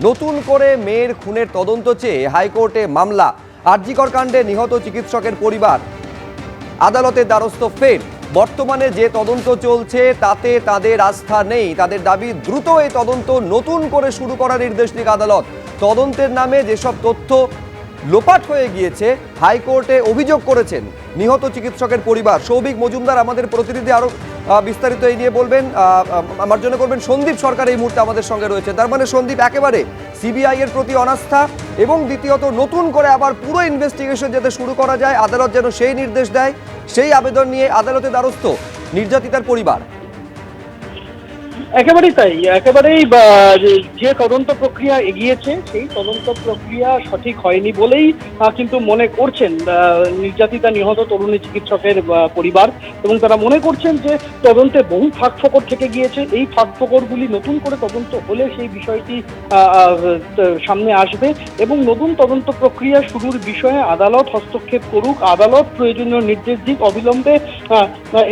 নতুন করে মেয়ের খুনের তদন্ত চেয়ে হাইকোর্টে মামলা। আর.জি. কর কাণ্ডে নিহত চিকিৎসকের পরিবার আদালতের দ্বারস্থ ফের। বর্তমানে যে তদন্ত চলছে তাতে তাদের আস্থা নেই। তাদের দাবি দ্রুত এই তদন্ত নতুন করে শুরু করার নির্দেশ দিক আদালত। তদন্তের নামে যেসব তথ্য লোপাট হয়ে গিয়েছে হাইকোর্টে অভিযোগ করেছেন নিহত চিকিৎসকের পরিবার। সৌভিক মজুমদার আমাদের প্রতিনিধি আরো বিস্তারিত এই নিয়ে বলবেন, আমার জন্য করবেন সন্দীপ সরকার এই মুহূর্তে আমাদের সঙ্গে রয়েছে। তার মানে সন্দীপ, একেবারে সিবিআই এর প্রতি অনাস্থা এবং দ্বিতীয়ত নতুন করে আবার পুরো ইনভেস্টিগেশন যাতে শুরু করা যায়, আদালত যেন সেই নির্দেশ দেয়, সেই আবেদন নিয়ে আদালতে দ্বারস্থ নির্যাতিতার পরিবার। একেবারেই তাই, একেবারেই যে তদন্ত প্রক্রিয়া এগিয়েছে সেই তদন্ত প্রক্রিয়া সঠিক হয়নি বলেই কিন্তু মনে করছেন নির্যাতিতা নিহত তরুণী চিকিৎসকের পরিবার, এবং তারা মনে করছেন যে তদন্তে বহু ফাঁকফোকর থেকে গিয়েছে। এই ফাঁকফোকরগুলি নতুন করে তদন্ত হলে সেই বিষয়টি সামনে আসবে এবং নতুন তদন্ত প্রক্রিয়া শুরুর বিষয়ে আদালত হস্তক্ষেপ করুক, আদালত প্রয়োজনীয় নির্দেশ দিক অবিলম্বে।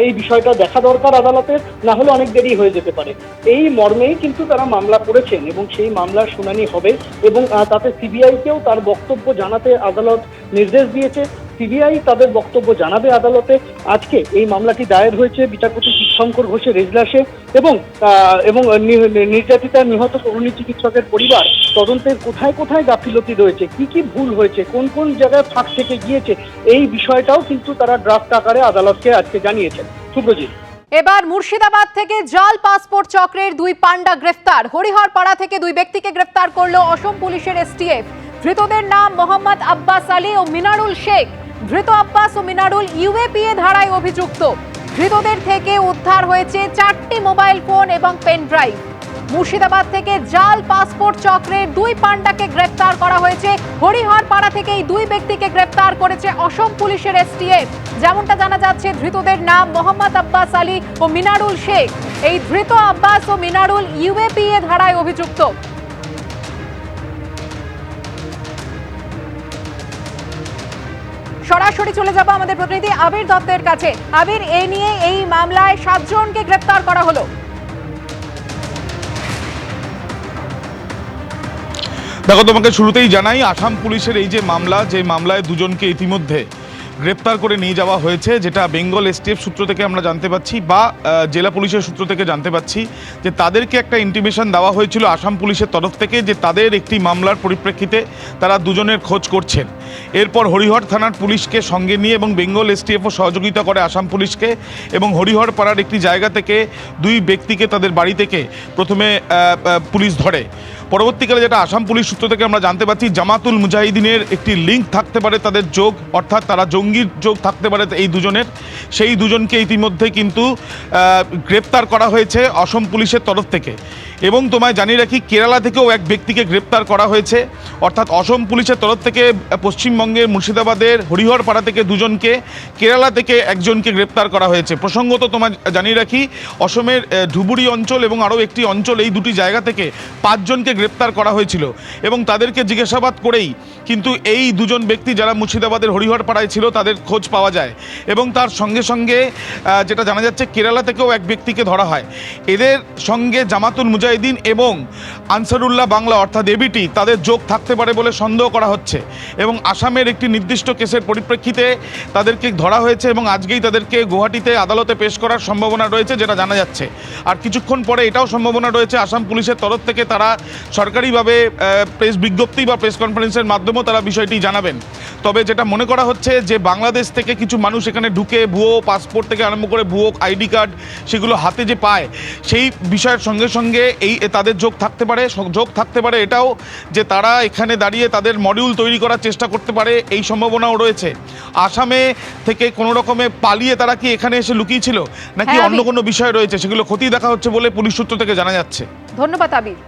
এই বিষয়টা দেখা দরকার আদালতের, না হলে অনেক দেরি হয়ে যেতে পারে। এই মর্মেই কিন্তু তারা মামলা করেছেন এবং সেই মামলার শুনানি হবে এবং তাতে সিবিআইকেও তার বক্তব্য জানাতে আদালত নির্দেশ দিয়েছে। সিবিআই তাদের বক্তব্য জানাবে আদালতে। আজকে এই মামলাটি দায়ের হয়েছে বিচারপতি শিবশঙ্কর ঘোষের এজলাসে এবং নির্যাতিতা নিহত তরুণী চিকিৎসকের পরিবার তদন্তের কোথায় কোথায় গাফিলতি রয়েছে, কি কি ভুল হয়েছে, কোন কোন জায়গায় ফাঁক থেকে গিয়েছে, এই বিষয়টাও কিন্তু তারা ড্রাফট আকারে আদালতকে আজকে জানিয়েছেন। সুব্রজিৎ। এবার মুর্শিদাবাদ থেকে জাল পাসপোর্ট চক্রের দুই পান্ডা গ্রেফতার। হরিহরপাড়া থেকে দুই ব্যক্তিকে গ্রেফতার করলো অসম পুলিশের এসটিএফ। ধৃতদের নাম মোহাম্মদ আব্বাস আলী ও মিনারুল শেখ। ধৃত আব্বাস ও মিনারুল ইউএপিএ ধারায় অভিযুক্ত। ধৃতদের থেকে উদ্ধার হয়েছে 4টি মোবাইল ফোন এবং পেন ড্রাইভ। মুর্শিদাবাদ থেকে জাল পাসপোর্ট চক্রের দুই পান্ডাকে গ্রেফতার করা হয়েছে। হরিহরপাড়া থেকে এই দুই ব্যক্তিকে গ্রেফতার করেছে অসম পুলিশের এসটিএফ। যেমনটা জানা যাচ্ছে, ধৃতদের নাম মোহাম্মদ আব্বাস আলী ও মিনারুল শেখ। এই ধৃত আব্বাস ও মিনারুল ইউএপিএ ধারায় অভিযুক্ত। সরাসরি চলে যাব আমাদের প্রতিনিধি আবির দত্তের কাছে। আবির, এই নিয়ে এই মামলায় 7 জনকে গ্রেফতার করা হলো। দেখো, তোমাকে শুরুতেই জানাই, আসাম পুলিশের এই যে মামলা, যে মামলায় দুজনকে ইতিমধ্যে গ্রেপ্তার করে নিয়ে যাওয়া হয়েছে, যেটা বেঙ্গল এসটিএফ সূত্র থেকে আমরা জানতে পাচ্ছি বা জেলা পুলিশের সূত্র থেকে জানতে পাচ্ছি যে তাদেরকে একটা ইন্টিমেশন দেওয়া হয়েছিল আসাম পুলিশের তরফ থেকে যে তাদের একটি মামলার পরিপ্রেক্ষিতে তারা দুজনের খোঁজ করছেন। এরপর হরিহর থানার পুলিশকে সঙ্গে নিয়ে এবং বেঙ্গল এসটিএফও সহযোগিতা করে আসাম পুলিশকে, এবং হরিহর পাড়ার একটি জায়গা থেকে দুই ব্যক্তিকে তাদের বাড়ি থেকে প্রথমে পুলিশ ধরে। পরবর্তীকালে যেটা আসাম পুলিশ সূত্র থেকে আমরা জানতে পারছি, জামাতুল মুজাহিদিনের একটি লিঙ্ক থাকতে পারে তাদের যোগ, অর্থাৎ তারা জঙ্গির যোগ থাকতে পারে এই দুজনের। সেই দুজনকে ইতিমধ্যে কিন্তু গ্রেপ্তার করা হয়েছে অসম পুলিশের তরফ থেকে। এবং তোমায় জানিয়ে রাখি, কেরালা থেকেও এক ব্যক্তিকে গ্রেপ্তার করা হয়েছে, অর্থাৎ অসম পুলিশের তরফ থেকে পশ্চিমবঙ্গের মুর্শিদাবাদের হরিহরপাড়া থেকে দুজনকে, কেরালা থেকে একজনকে গ্রেপ্তার করা হয়েছে। প্রসঙ্গত তোমায় জানিয়ে রাখি, অসমের ধুবুরি অঞ্চল এবং আরও একটি অঞ্চল, এই দুটি জায়গা থেকে 5 জনকে গ্রেপ্তার করা হয়েছিল এবং তাদেরকে জিজ্ঞাসাবাদ করেই কিন্তু এই দুজন ব্যক্তি যারা মুর্শিদাবাদের হরিহরপাড়ায় ছিল তাদের খোঁজ পাওয়া যায়। এবং তার সঙ্গে সঙ্গে যেটা জানা যাচ্ছে, কেরালা থেকেও এক ব্যক্তিকে ধরা হয়। এদের সঙ্গে জামাতুল মুজাহিদিন এবং আনসারুল্লাহ বাংলা অর্থাৎ এবিটি তাদের যোগ থাকতে পারে বলে সন্দেহ করা হচ্ছে এবং আসামের একটি নির্দিষ্ট কেসের পরিপ্রেক্ষিতে তাদেরকে ধরা হয়েছে এবং আজকেই তাদেরকে গুয়াহাটিতে আদালতে পেশ করার সম্ভাবনা রয়েছে, যেটা জানা যাচ্ছে। আর কিছুক্ষণ পরে এটাও সম্ভাবনা রয়েছে আসাম পুলিশের তরফ থেকে তারা সরকারিভাবে প্রেস বিজ্ঞপ্তি বা প্রেস কনফারেন্সের মাধ্যমেও তারা বিষয়টি জানাবেন। তবে যেটা মনে করা হচ্ছে যে বাংলাদেশ থেকে কিছু মানুষ এখানে ঢুকে ভুয়ো পাসপোর্ট থেকে আরম্ভ করে ভুয়ো আইডি কার্ড সেগুলো হাতে যে পায়, সেই বিষয়ের সঙ্গে সঙ্গে এই তাদের যোগ থাকতে পারে এটাও যে তারা এখানে দাঁড়িয়ে তাদের মডিউল তৈরি করার চেষ্টা করতে পারে, এই সম্ভাবনাও রয়েছে। আসামে থেকে কোনো রকমে পালিয়ে তারা কি এখানে এসে লুকিয়েছিল নাকি অন্য কোনো বিষয় রয়েছে, সেগুলো খতিয়ে দেখা হচ্ছে বলে পুলিশ সূত্র থেকে জানা যাচ্ছে। ধন্যবাদ আবির।